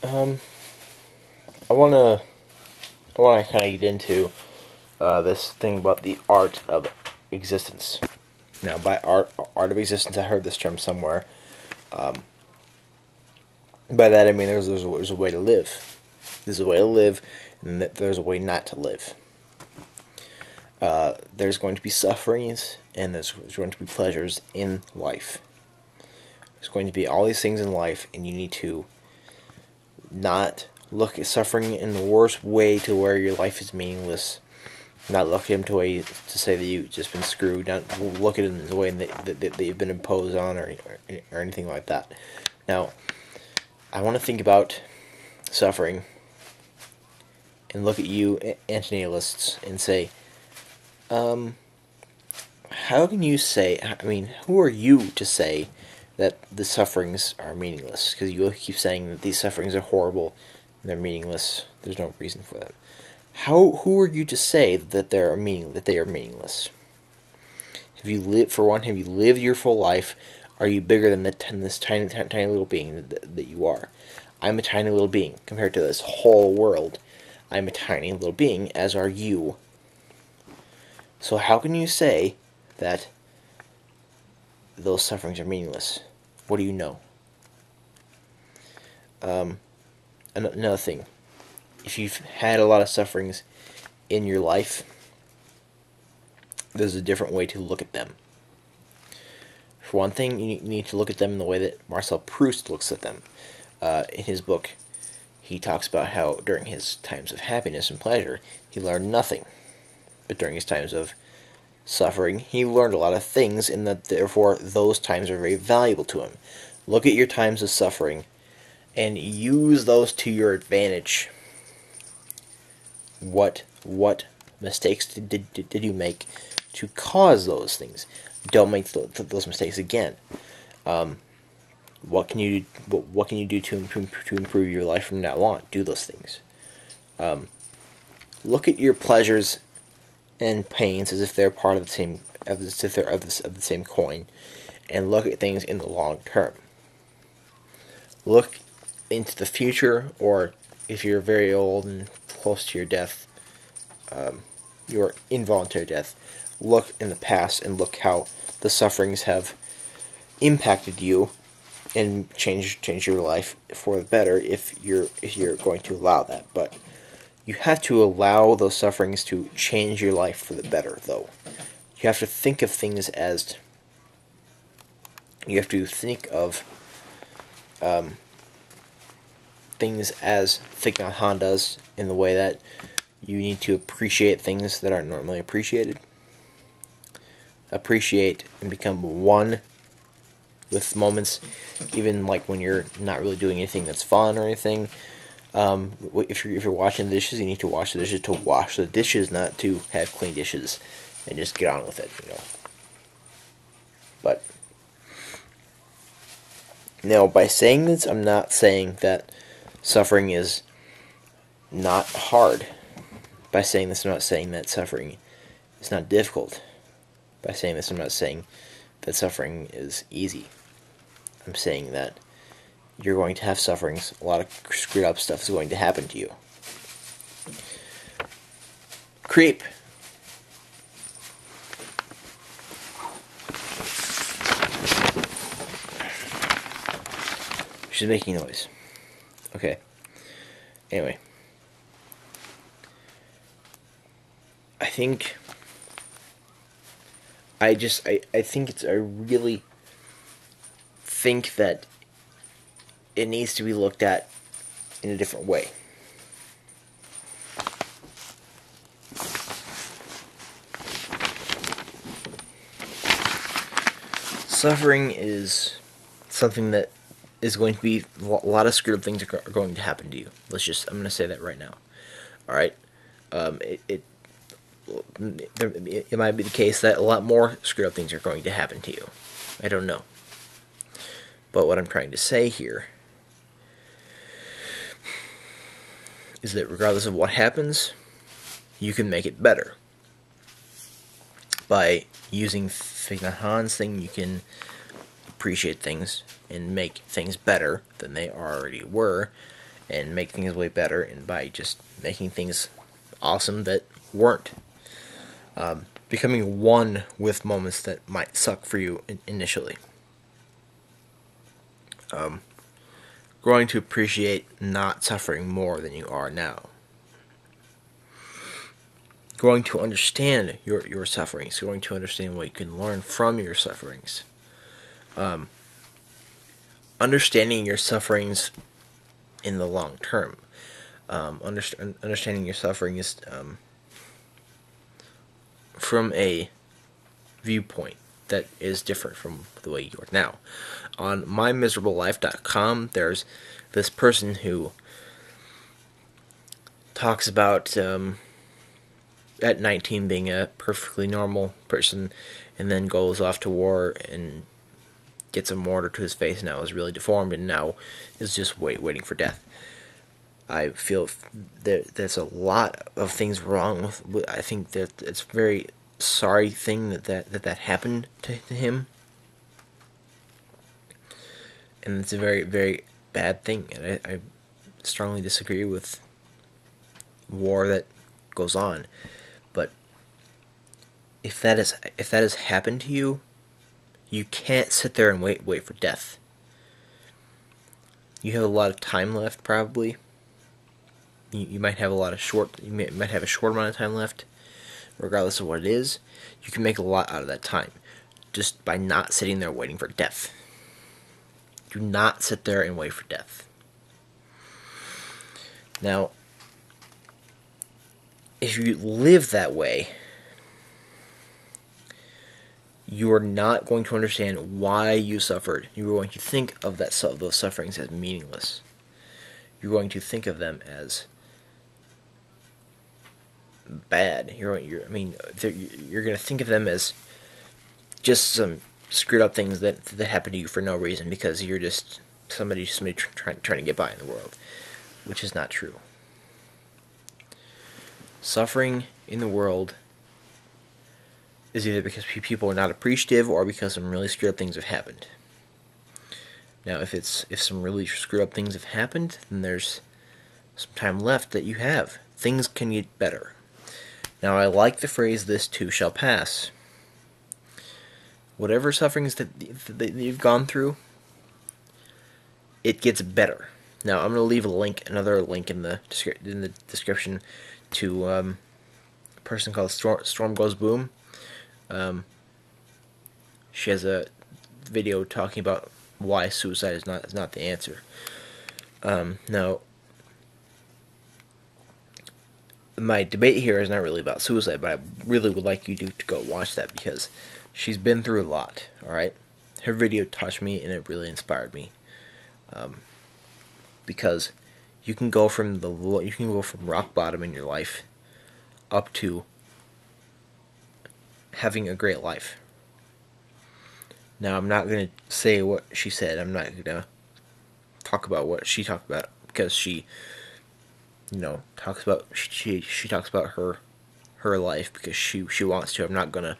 Um, I wanna kind of get into this thing about the art of existence. Now, by art of existence, I heard this term somewhere. Um, by that I mean there's a way to live. There's a way to live, and there's a way not to live. There's going to be sufferings, and there's going to be pleasures in life. There's going to be all these things in life, and you need to not look at suffering in the worst way to where your life is meaningless. Not look at him to say that you've just been screwed. Not look at it in the way that you've been imposed on, or anything like that. Now, I want to think about suffering and look at you anti-nihilists and say, how can you say? I mean, who are you to say that the sufferings are meaningless? Because you keep saying that these sufferings are horrible and they're meaningless. There's no reason for them. Who are you to say that they are meaningless? Have you lived, for one? Have you lived your full life? Are you bigger than this tiny little being that you are? I'm a tiny little being compared to this whole world. I'm a tiny little being, as are you. So how can you say that those sufferings are meaningless? What do you know? Another thing. If you've had a lot of sufferings in your life, there's a different way to look at them. For one thing, you need to look at them in the way that Marcel Proust looks at them. In his book, he talks about how during his times of happiness and pleasure, he learned nothing. But during his times of suffering, he learned a lot of things, and that therefore those times are very valuable to him. Look at your times of suffering and use those to your advantage. What mistakes did you make to cause those things? Don't make those mistakes again. What can you do to improve your life from now on? Do those things. Look at your pleasures and pains as if they're part of the same, as if they're of the same coin, and look at things in the long term. Look into the future, or if you're very old and close to your death, your involuntary death, look in the past and look how the sufferings have impacted you and change your life for the better if you're going to allow that. But you have to allow those sufferings to change your life for the better, though. You have to think of things as things as Thich Nhat Han does, in the way that you need to appreciate things that aren't normally appreciated. Appreciate and become one with moments, even like when you're not really doing anything that's fun or anything. If you're washing the dishes, you need to wash the dishes, not to have clean dishes, and just get on with it, But now, by saying this, I'm not saying that suffering is not hard. By saying this, I'm not saying that suffering is not difficult. By saying this, I'm not saying that suffering is easy. I'm saying that you're going to have sufferings. A lot of screwed up stuff is going to happen to you. Creep. She's making noise. Okay. Anyway. I think I really think that it needs to be looked at in a different way. Suffering is something that is going to be, a lot of screwed up things are going to happen to you. I'm going to say that right now. Alright? It might be the case that a lot more screwed up things are going to happen to you. I don't know. But what I'm trying to say here is that regardless of what happens, you can make it better. By using Thich Nhat Han's thing, you can appreciate things and make things better than they already were, and make things way better, and by just making things awesome that weren't. Becoming one with moments that might suck for you initially. Growing to appreciate not suffering more than you are now. Growing to understand your sufferings. Growing to understand what you can learn from your sufferings. Understanding your sufferings in the long term. Understanding your suffering is from a viewpoint that is different from the way you are now. On mymiserablelife.com, there's this person who talks about at 19 being a perfectly normal person, and then goes off to war and gets a mortar to his face, now is really deformed, and now is just waiting for death. I feel there's a lot of things wrong with I think that it's a very sorry thing that happened to him. And it's a very, very bad thing. And I strongly disagree with war that goes on. But if that has happened to you, you can't sit there and wait for death. You have a lot of time left, probably. You might have might have a short amount of time left. Regardless of what it is, you can make a lot out of that time just by not sitting there waiting for death. Do not sit there and wait for death. Now, if you live that way, you are not going to understand why you suffered. You are going to think of those sufferings as meaningless. You're going to think of them as bad. You're going to think of them as just some screwed up things that happen to you for no reason, because you're just somebody trying to get by in the world, which is not true. Suffering in the world is either because people are not appreciative or because some really screwed up things have happened. Now, if some really screwed up things have happened, then there's some time left that you have. Things can get better. Now, I like the phrase, "this too shall pass." Whatever sufferings that you've gone through, it gets better. Now, I'm going to leave another link in the description to a person called StormGoesBOOM. She has a video talking about why suicide is not the answer. Now, my debate here is not really about suicide, but I really would like you to go watch that, because she's been through a lot. All right, her video touched me and it really inspired me. Because you can go from rock bottom in your life up to having a great life. Now, I'm not going to say what she said. I'm not going to talk about what she talked about, because she talks about she talks about her life because she wants to. I'm not going to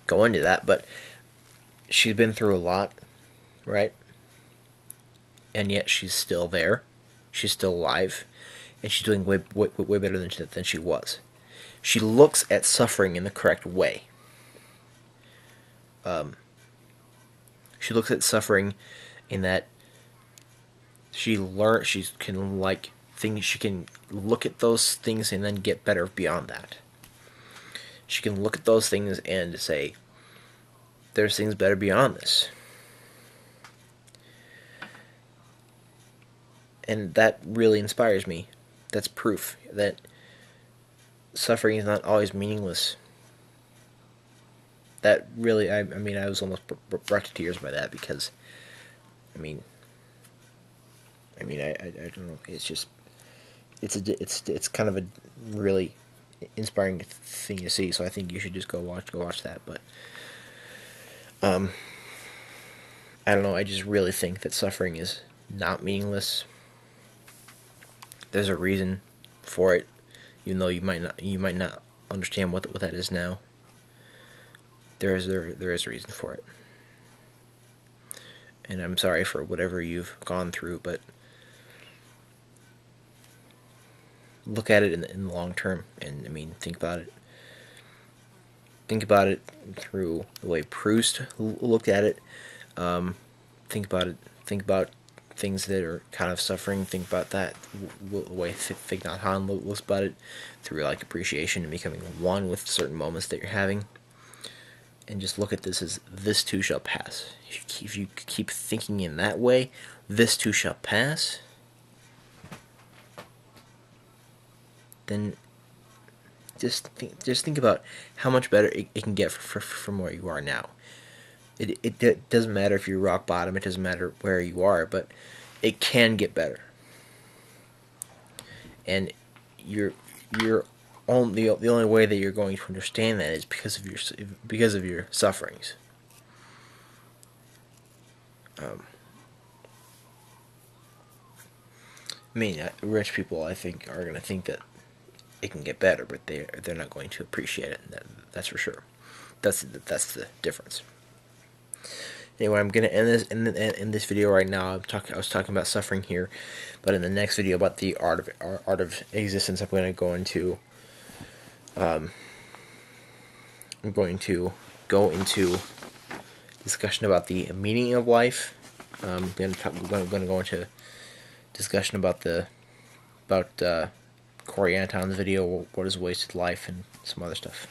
go into that, but she's been through a lot, right? And yet she's still there. She's still alive, and she's doing way better than she was. She looks at suffering in the correct way. She looks at suffering in that she can look at those things and then get better beyond that. She can look at those things and say, there's things better beyond this. And that really inspires me. That's proof that suffering is not always meaningless. That really, I was almost brought to tears by that, because, I don't know. It's just, it's kind of a really inspiring thing to see. So I think you should just go watch that. But, I don't know. I just really think that suffering is not meaningless. There's a reason for it, even though you might not understand what that is now. There is a reason for it. And I'm sorry for whatever you've gone through, but look at it in the long term, and I mean, think about it. Think about it through the way Proust looked at it. Think about it. Think about things that are kind of suffering. Think about that the way Thich Nhat Han looks about it, through like appreciation and becoming one with certain moments that you're having. And just look at this as this too shall pass. If you keep thinking in that way, this too shall pass, then just think about how much better it can get from where you are now. It doesn't matter if you're rock bottom. It doesn't matter where you are, but it can get better. And the only way that you're going to understand that is because of your sufferings. I mean, rich people, I think, are going to think that it can get better, but they're not going to appreciate it. That's for sure. That's the difference. Anyway, I'm gonna end this video right now. I was talking about suffering here, but in the next video about the art of existence, I'm going to go into discussion about the meaning of life. I'm going to go into discussion about Corey Anton's video, what is wasted life, and some other stuff.